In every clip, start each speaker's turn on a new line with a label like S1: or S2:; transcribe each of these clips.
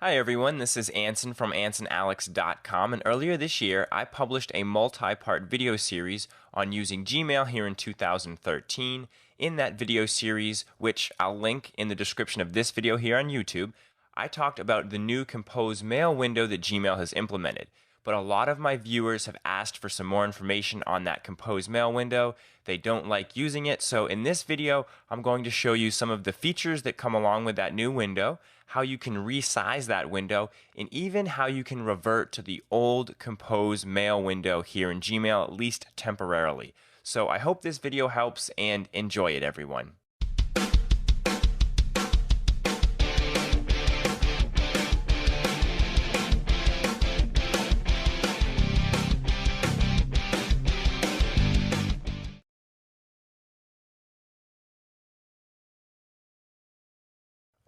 S1: Hi everyone, this is Anson from AnsonAlex.com, and earlier this year I published a multi-part video series on using Gmail here in 2013. In that video series, which I'll link in the description of this video here on YouTube, I talked about the new Compose Mail window that Gmail has implemented. But a lot of my viewers have asked for some more information on that Compose Mail window. They don't like using it, so in this video, I'm going to show you some of the features that come along with that new window, how you can resize that window, and even how you can revert to the old Compose Mail window here in Gmail, at least temporarily. So I hope this video helps, and enjoy it, everyone.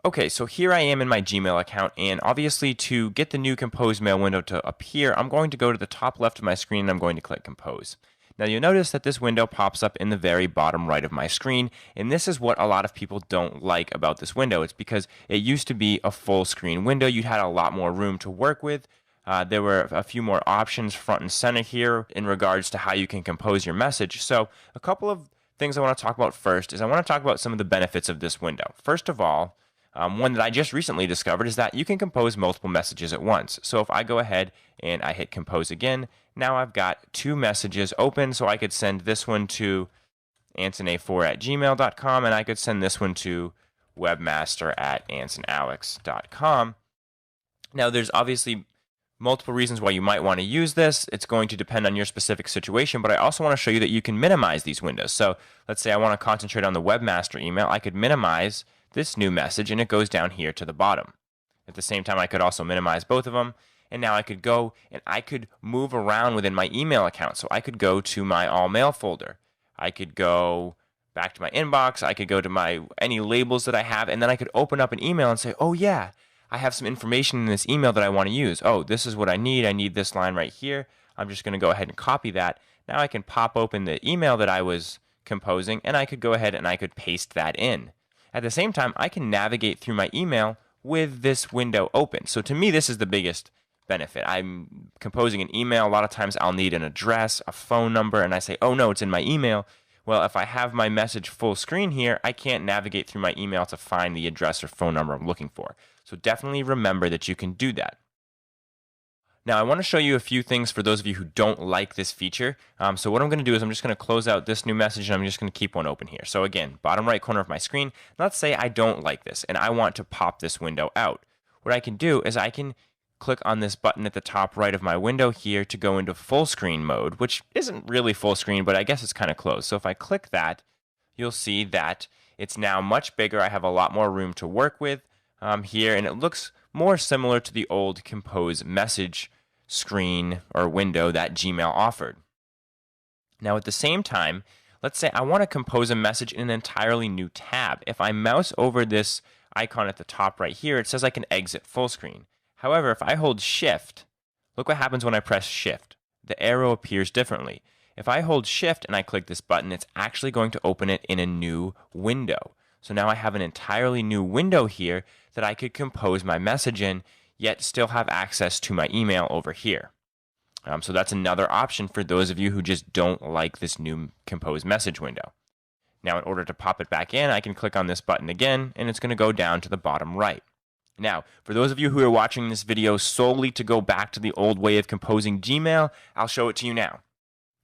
S1: Okay, so here I am in my Gmail account, and obviously to get the new Compose Mail window to appear, I'm going to go to the top left of my screen and I'm going to click Compose. Now you'll notice that this window pops up in the very bottom right of my screen, and this is what a lot of people don't like about this window. It's because it used to be a full screen window. You had a lot more room to work with. There were a few more options front and center here in regards to how you can compose your message. So a couple of things I want to talk about first is I want to talk about some of the benefits of this window. First of all, one that I just recently discovered is that you can compose multiple messages at once. So if I go ahead and I hit compose again, now I've got two messages open, so I could send this one to ansonafor@gmail.com, and I could send this one to webmaster@ansonalex.com. Now there's obviously multiple reasons why you might want to use this. It's going to depend on your specific situation, but I also want to show you that you can minimize these windows. So let's say I want to concentrate on the webmaster email. I could minimize this new message, and it goes down here to the bottom. At the same time, I could also minimize both of them, and now I could go and I could move around within my email account. So I could go to my all mail folder. I could go back to my inbox. I could go to any labels that I have, and then I could open up an email and say, oh yeah, I have some information in this email that I want to use. Oh, this is what I need. I need this line right here. I'm just going to go ahead and copy that. Now I can pop open the email that I was composing, and I could go ahead and I could paste that in. At the same time, I can navigate through my email with this window open. So to me, this is the biggest benefit. I'm composing an email. A lot of times I'll need an address, a phone number, and I say, oh no, it's in my email. Well, if I have my message full screen here, I can't navigate through my email to find the address or phone number I'm looking for. So definitely remember that you can do that. Now, I want to show you a few things for those of you who don't like this feature. So what I'm going to do is I'm just going to close out this new message, and I'm just going to keep one open here. So again, bottom right corner of my screen, let's say I don't like this, and I want to pop this window out. What I can do is I can click on this button at the top right of my window here to go into full screen mode, which isn't really full screen, but I guess it's kind of close. So if I click that, you'll see that it's now much bigger. I have a lot more room to work with here, and it looks more similar to the old Compose message screen or window that Gmail offered. Now at the same time, let's say I want to compose a message in an entirely new tab. If I mouse over this icon at the top right here, it says I can exit full screen. However, if I hold Shift, look what happens when I press Shift. The arrow appears differently. If I hold Shift and I click this button, it's actually going to open it in a new window. So now I have an entirely new window here that I could compose my message in, yet still have access to my email over here. So that's another option for those of you who just don't like this new Compose message window. Now, in order to pop it back in, I can click on this button again, and it's going to go down to the bottom right. Now, for those of you who are watching this video solely to go back to the old way of composing Gmail, I'll show it to you now.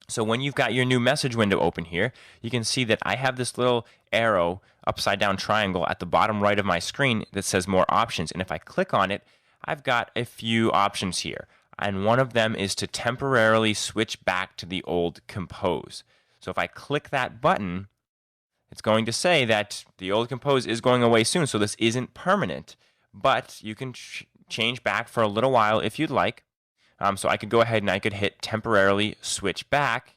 S1: So when you've got your new message window open here, you can see that I have this little arrow, upside down triangle at the bottom right of my screen that says more options. And if I click on it, I've got a few options here, and one of them is to temporarily switch back to the old Compose. So if I click that button, it's going to say that the old Compose is going away soon, so this isn't permanent, but you can change back for a little while if you'd like. So I could go ahead and I could hit temporarily switch back,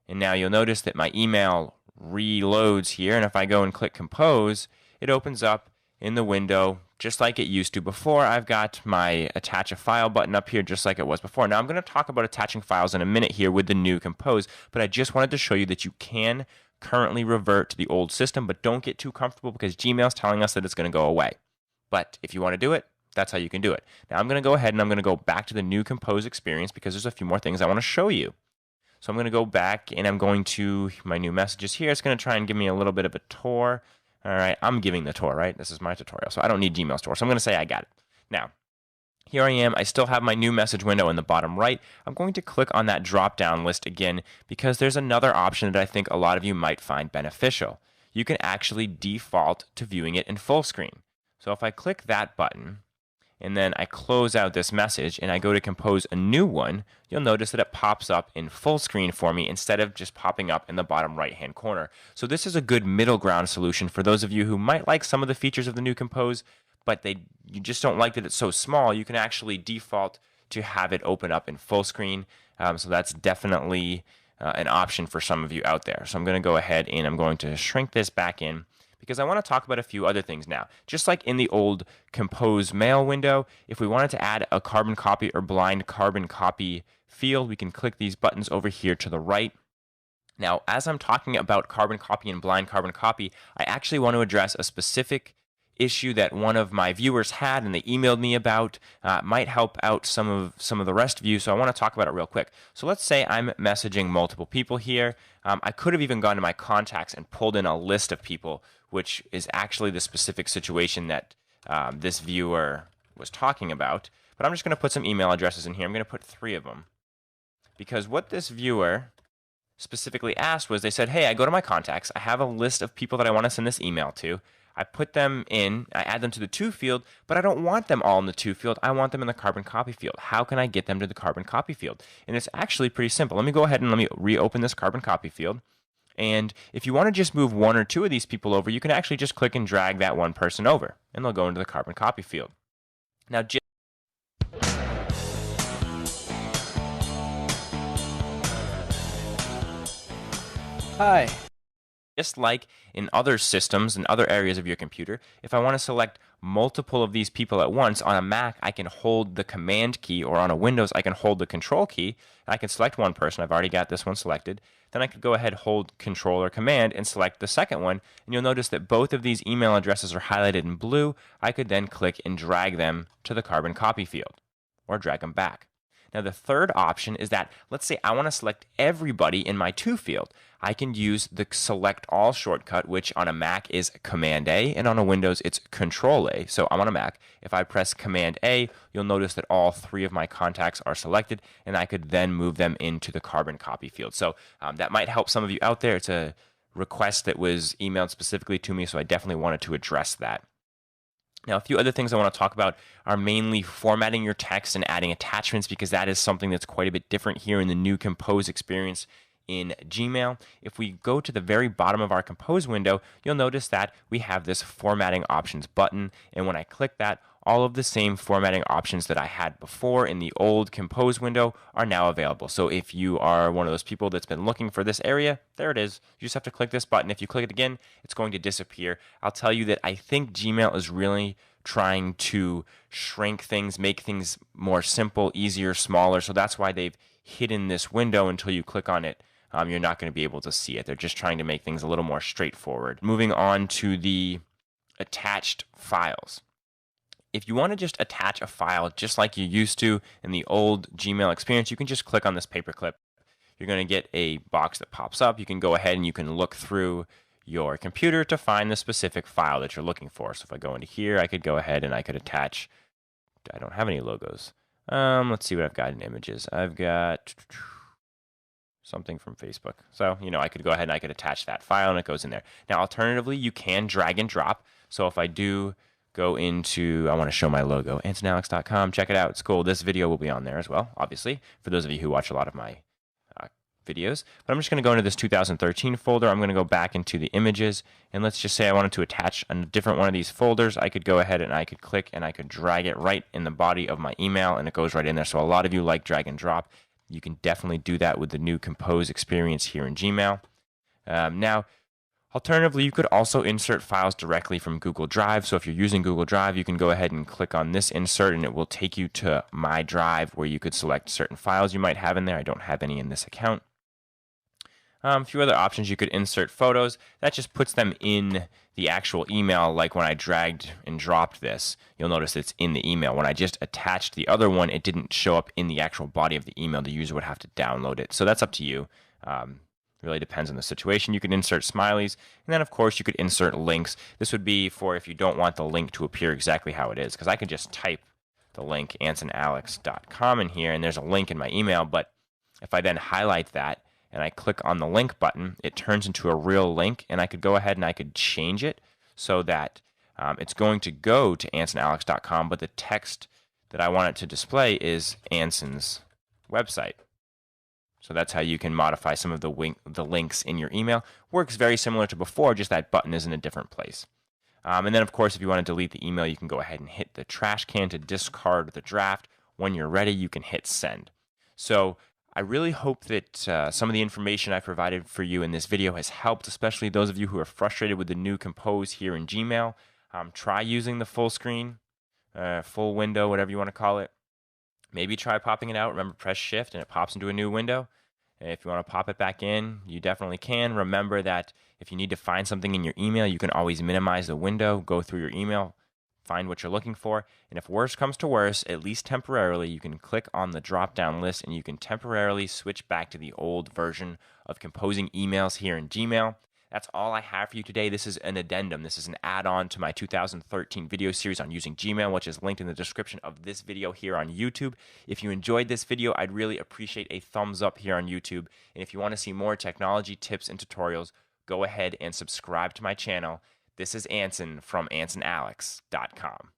S1: and now you'll notice that my email reloads here, and if I go and click Compose, it opens up in the window just like it used to before. I've got my attach a file button up here just like it was before. Now I'm going to talk about attaching files in a minute here with the new Compose, but I just wanted to show you that you can currently revert to the old system, but don't get too comfortable because Gmail's telling us that it's going to go away. But if you want to do it, That's how you can do it. Now I'm going to go ahead and I'm going to go back to the new Compose experience because there's a few more things I want to show you. So I'm going to go back and I'm going to my new messages here. It's going to try and give me a little bit of a tour. All right, I'm giving the tour, right? This is my tutorial, so I don't need Gmail's tour. So I'm going to say I got it. Now, here I am. I still have my new message window in the bottom right. I'm going to click on that drop-down list again because there's another option that I think a lot of you might find beneficial. You can actually default to viewing it in full screen. So if I click that button, and then I close out this message and I go to compose a new one, you'll notice that it pops up in full screen for me instead of just popping up in the bottom right-hand corner. So this is a good middle ground solution for those of you who might like some of the features of the new Compose, but you just don't like that it's so small. You can actually default to have it open up in full screen. So that's definitely an option for some of you out there. So I'm going to go ahead and I'm going to shrink this back in, because I want to talk about a few other things now. Just like in the old Compose Mail window, if we wanted to add a carbon copy or blind carbon copy field, we can click these buttons over here to the right. Now, as I'm talking about carbon copy and blind carbon copy, I actually want to address a specific issue that one of my viewers had and they emailed me about. Might help out some of the rest of you, so I want to talk about it real quick. So let's say I'm messaging multiple people here. I could have even gone to my contacts and pulled in a list of people, which is actually the specific situation that this viewer was talking about. But I'm just going to put some email addresses in here. I'm going to put 3 of them, because what this viewer specifically asked was, they said, hey, I go to my contacts, I have a list of people that I want to send this email to. I put them in, I add them to the to field, but I don't want them all in the to field. I want them in the carbon copy field. How can I get them to the carbon copy field? And it's actually pretty simple. Let me go ahead and let me reopen this carbon copy field. And if you want to just move 1 or 2 of these people over, you can actually just click and drag that one person over, and they'll go into the carbon copy field. Now,
S2: Hi.
S1: just like in other systems and other areas of your computer, if I want to select multiple of these people at once, on a Mac, I can hold the Command key, or on a Windows, I can hold the Control key, and I can select one person. I've already got this one selected. Then I could go ahead, hold Control or Command, and select the second one, and you'll notice that both of these email addresses are highlighted in blue. I could then click and drag them to the carbon copy field, or drag them back. Now, the third option is that, let's say I want to select everybody in my to field. I can use the Select All shortcut, which on a Mac is Command A, and on a Windows it's Control A. So I'm on a Mac. If I press Command A, you'll notice that all 3 of my contacts are selected, and I could then move them into the carbon copy field. So that might help some of you out there. It's a request that was emailed specifically to me, so I definitely wanted to address that. Now, a few other things I want to talk about are mainly formatting your text and adding attachments, because that is something that's quite a bit different here in the new Compose experience in Gmail. If we go to the very bottom of our Compose window, you'll notice that we have this formatting options button, and when I click that, all of the same formatting options that I had before in the old Compose window are now available. So if you are one of those people that's been looking for this area, there it is. You just have to click this button. If you click it again, it's going to disappear. I'll tell you that I think Gmail is really trying to shrink things, make things more simple, easier, smaller. So that's why they've hidden this window until you click on it. You're not going to be able to see it. They're just trying to make things a little more straightforward. Moving on to the attached files. If you want to just attach a file just like you used to in the old Gmail experience, you can just click on this paperclip. You're going to get a box that pops up. You can go ahead and you can look through your computer to find the specific file that you're looking for. So if I go into here, I could go ahead and I could attach, I don't have any logos. Let's see what I've got in images. I've got something from Facebook. So, I could go ahead and I could attach that file and it goes in there. Now, alternatively, you can drag and drop. So if I do go into, I want to show my logo, AntonAlex.com. Check it out. It's cool. This video will be on there as well, obviously, for those of you who watch a lot of my videos. But I'm just going to go into this 2013 folder. I'm going to go back into the images, and let's just say I wanted to attach a different one of these folders. I could go ahead and I could click and I could drag it right in the body of my email, and it goes right in there. So a lot of you like drag and drop. You can definitely do that with the new Compose experience here in Gmail. Now, alternatively, you could also insert files directly from Google Drive. So if you're using Google Drive, you can go ahead and click on this insert, and it will take you to My Drive, where you could select certain files you might have in there. I don't have any in this account. A few other options, you could insert photos. That just puts them in the actual email, like when I dragged and dropped this. You'll notice it's in the email. When I just attached the other one, it didn't show up in the actual body of the email. The user would have to download it. So that's up to you. Really depends on the situation. You can insert smileys, and then of course you could insert links. This would be for if you don't want the link to appear exactly how it is, because I could just type the link ansonalex.com in here, and there's a link in my email, but if I then highlight that and I click on the link button, it turns into a real link, and I could go ahead and I could change it so that it's going to go to ansonalex.com, but the text that I want it to display is Anson's website. So that's how you can modify some of the links in your email. Works very similar to before, just that button is in a different place. And then, of course, if you want to delete the email, you can go ahead and hit the trash can to discard the draft. When you're ready, you can hit send. So I really hope that some of the information I provided for you in this video has helped, especially those of you who are frustrated with the new Compose here in Gmail. Try using the full screen, full window, whatever you want to call it. Maybe try popping it out. Remember, press Shift and it pops into a new window. If you want to pop it back in, you definitely can. Remember that if you need to find something in your email, you can always minimize the window, go through your email, find what you're looking for. And if worse comes to worse, at least temporarily, you can click on the drop-down list and you can temporarily switch back to the old version of composing emails here in Gmail. That's all I have for you today. This is an addendum. This is an add-on to my 2013 video series on using Gmail, which is linked in the description of this video here on YouTube. If you enjoyed this video, I'd really appreciate a thumbs up here on YouTube. And if you want to see more technology tips and tutorials, go ahead and subscribe to my channel. This is Anson from AnsonAlex.com.